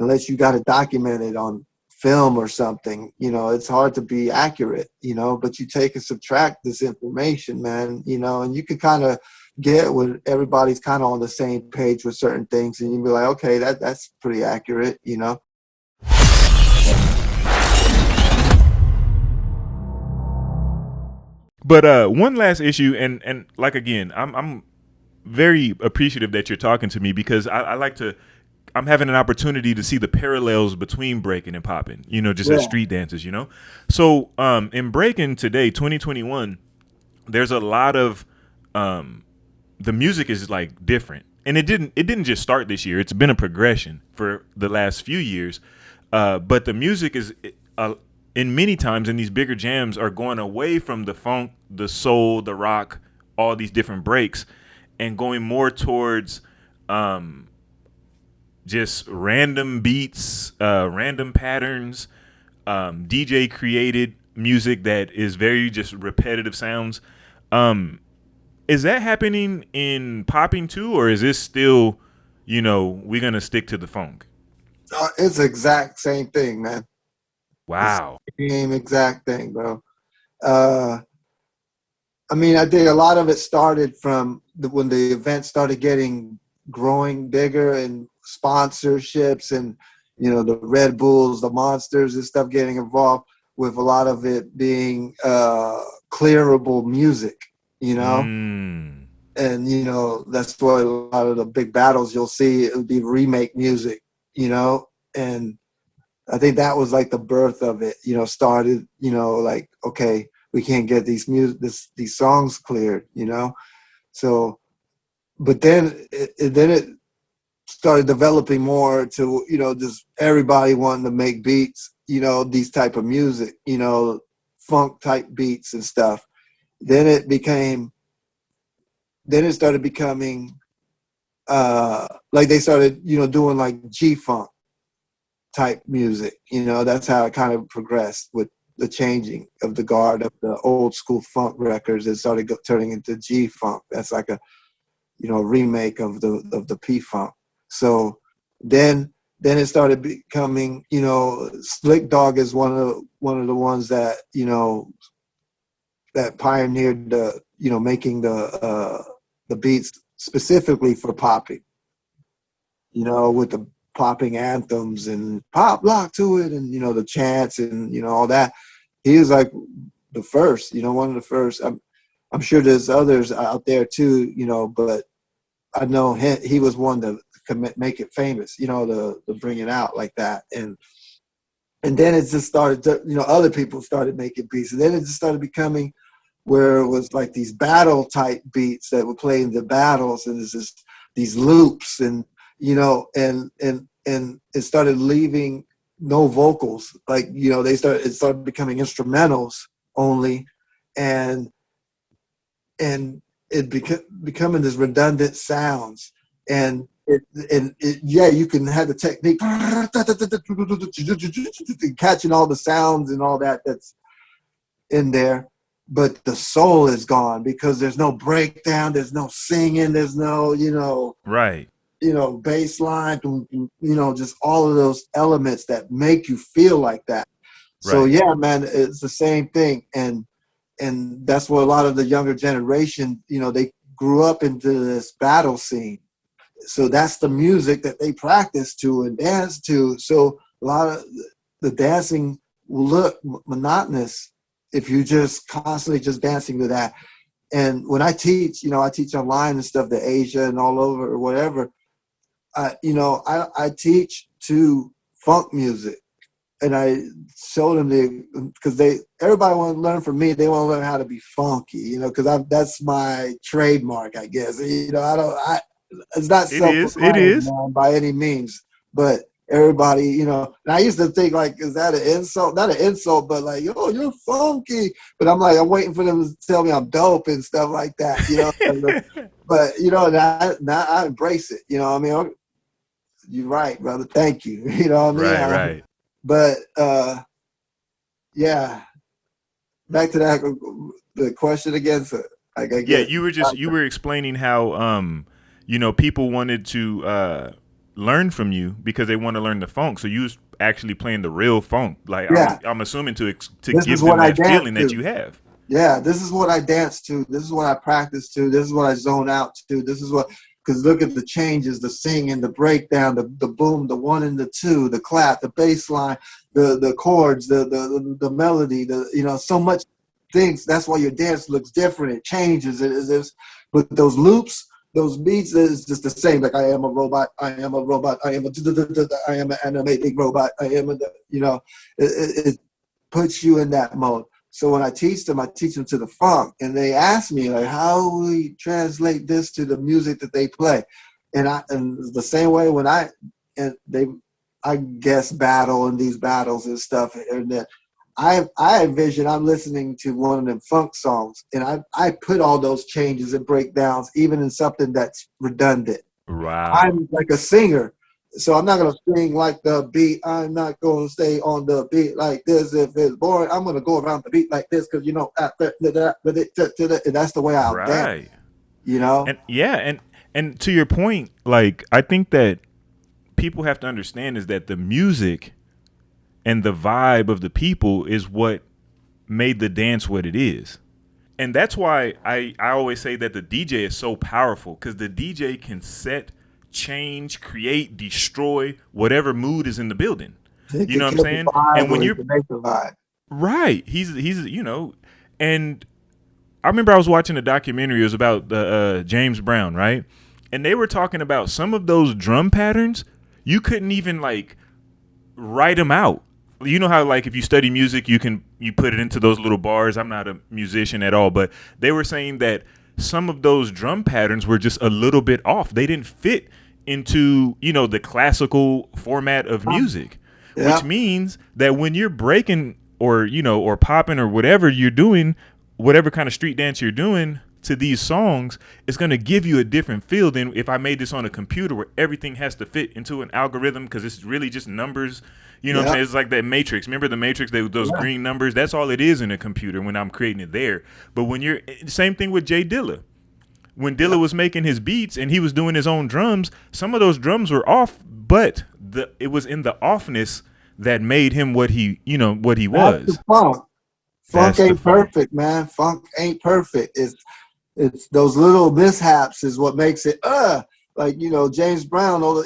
unless you got it documented on film or something, it's hard to be accurate, but you take and subtract this information, man, and you can kind of get when everybody's kind of on the same page with certain things, and you be like, okay, that's pretty accurate, But one last issue, and like again, I'm very appreciative that you're talking to me, because I like to. I'm having an opportunity to see the parallels between breaking and popping, just as street dancers, So in breaking today, 2021, there's a lot of the music is like different, and it didn't just start this year. It's been a progression for the last few years, but the music is in many times in these bigger jams are going away from the funk, the soul, the rock, all these different breaks, and going more towards just random beats, random patterns, DJ created music that is very just repetitive sounds. Is that happening in popping too, or is this still, we're going to stick to the funk? It's the exact same thing, man. Wow. Same exact thing, bro. I think a lot of it started from when the event started growing bigger, and sponsorships, and the Red Bulls, the Monsters and stuff getting involved, with a lot of it being clearable music, and that's why a lot of the big battles you'll see, it would be remake music, and I think that was like the birth of it, started, like, okay, we can't get these songs cleared, so, but then it started developing more to, just everybody wanting to make beats, these type of music, funk type beats and stuff. Then it started becoming like they started, doing like G-funk type music, that's how it kind of progressed with the changing of the guard of the old school funk records. It started turning into G-funk. That's like a, remake of the P-funk. So then it started becoming, Slick Dog is one of the ones that, that pioneered the, making the beats specifically for popping, with the popping anthems and pop lock to it, and the chants and all that. He was like the first, one of the first. I'm sure there's others out there too, but I know he was one to make it famous, to bring it out like that. And then it just started to, other people started making beats, and then it just started becoming where it was like these battle type beats that were playing the battles, and it's just these loops, and and it started leaving no vocals, like it started becoming instrumentals only, and it becoming this redundant sounds, and you can have the technique catching all the sounds and all that's in there, but the soul is gone because there's no breakdown, there's no singing, there's no right, bass line, just all of those elements that make you feel like that. Right. So yeah, man, it's the same thing, and that's what a lot of the younger generation, they grew up into this battle scene. So that's the music that they practice to and dance to. So a lot of the dancing will look monotonous if you just constantly just dancing to that. And when I teach, I teach online and stuff to Asia and all over or whatever, I teach to funk music. And I show them because everybody want to learn from me. They want to learn how to be funky, because that's my trademark, I guess. It's not self-proclaimed by any means, but everybody, and I used to think like, is that an insult? Not an insult, but like, oh, you're funky. But I'm waiting for them to tell me I'm dope and stuff like that, But now I embrace it. You're right, brother. Thank you. Right. But yeah, back to the question again. So you were explaining how people wanted to learn from you because they want to learn the funk. So you was actually playing the real funk. Like Yeah, I'm assuming to this is give what them I that dance feeling that to. you have. Yeah, this is what I dance to. This is what I practice to. This is what I zone out to. This is what, because look at the changes, the singing, the breakdown, the boom, the one and the two, the clap, the bass line, the chords, the melody, so much things. That's why your dance looks different. It changes. It is, but those loops, those beats is just the same. Like I am a robot. I am a robot. I am I am an animating robot. I am it puts you in that mode. So when I teach them to the funk, and they ask me like, how we translate this to the music that they play, and the same way when I guess battle in these battles and stuff, and then I envision I'm listening to one of them funk songs, and I put all those changes and breakdowns even in something that's redundant. Wow. I'm like a singer. So I'm not going to sing like the beat. I'm not going to stay on the beat like this. If it's boring, I'm going to go around the beat like this because, and that's the way I'll dance, Right. you know? And yeah, and to your point, like I think that people have to understand is that the music and the vibe of the people is what made the dance what it is. And that's why I always say that the DJ is so powerful because the DJ can set, change, create, destroy whatever mood is in the building. He You know can what I'm kill the saying? And vibe when or he you're can make the vibe. right, and I remember I was watching a documentary. It was about the James Brown, right? And they were talking about some of those drum patterns. You couldn't even like write them out. You know how like if you study music, you put it into those little bars. I'm not a musician at all, but they were saying that some of those drum patterns were just a little bit off. They didn't fit into the classical format of music, Yeah. which means that when you're breaking or popping or whatever you're doing, whatever kind of street dance you're doing to these songs, it's going to give you a different feel than if I made this on a computer where everything has to fit into an algorithm because it's really just numbers. You know what I'm Yeah. saying? It's like that Matrix. Remember the Matrix? Those Yeah. green numbers. That's all it is in a computer when I'm creating it there. But when you're same thing with Jay Dilla. When Yeah. Dilla was making his beats and he was doing his own drums, some of those drums were off, but it was in the offness that made him what he That's the was. funk. Funk That's the ain't funk. perfect, man. Funk ain't perfect. It's those little mishaps is what makes it like James Brown, all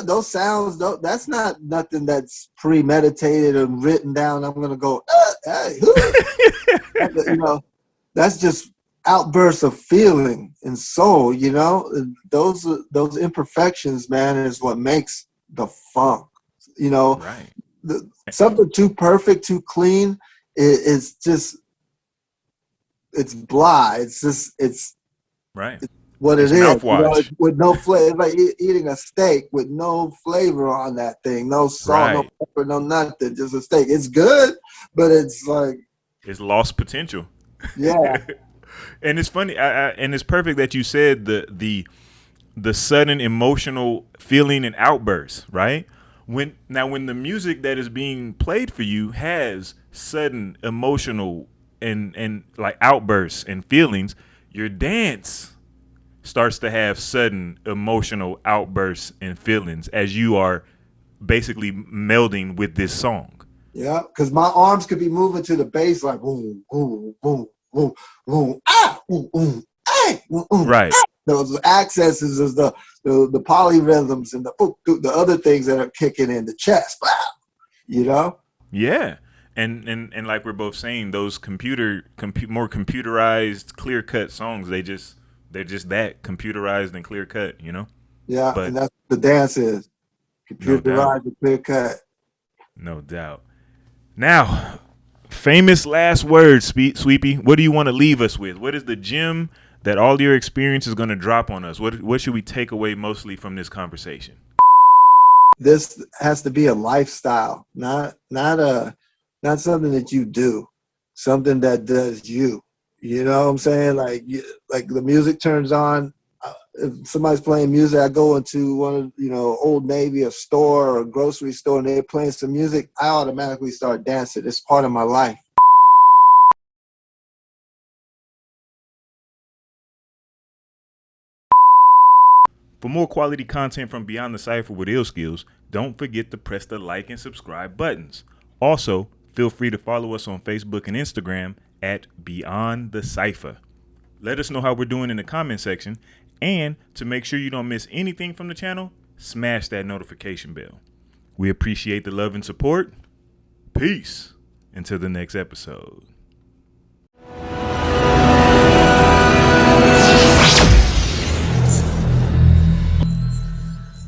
those sounds, that's not nothing that's premeditated and written down. I'm gonna go hey, that's just outbursts of feeling and soul. Those imperfections, man, is what makes the funk. you know Right. Something too perfect, too clean is just, it's blah. It's Right. what it It's is. mouthwash. With no flavor. It's like eating a steak with no flavor on that thing, no salt, no Right. pepper, no nothing. Just a steak. It's good, but it's like, It's lost potential. yeah, And it's funny, and it's perfect that you said the sudden emotional feeling and outburst, right? When the music that is being played for you has sudden emotional and like outbursts and feelings, your dance starts to have sudden emotional outbursts and feelings as you are basically melding with this song. yeah. Because my arms could be moving to the bass like boom, boom, boom, boom, boom, boom, boom, boom, boom. Right. Those accesses is the polyrhythms and the other things that are kicking in the chest. You know? Yeah. And like we're both saying, those more computerized, clear cut songs, they're just that computerized and clear cut. Yeah, But and that's what the dance is. no doubt, Computerized and clear cut. no doubt. Now, famous last words, Sweepy. What do you want to leave us with? What is the gem that all your experience is going to drop on us? What should we take away mostly from this conversation? This has to be a lifestyle, not something that you do, something that does you. You know what I'm saying? Like the music turns on. If somebody's playing music, I go into one of Old Navy, a store or a grocery store, and they're playing some music. I automatically start dancing. It's part of my life. For more quality content from Beyond the Cypher with Illskillz, don't forget to press the like and subscribe buttons. Also, feel free to follow us on Facebook and Instagram at Beyond the Cypher. Let us know how we're doing in the comment section, and to make sure you don't miss anything from the channel, smash that notification bell. We appreciate the love and support. Peace. Until the next episode.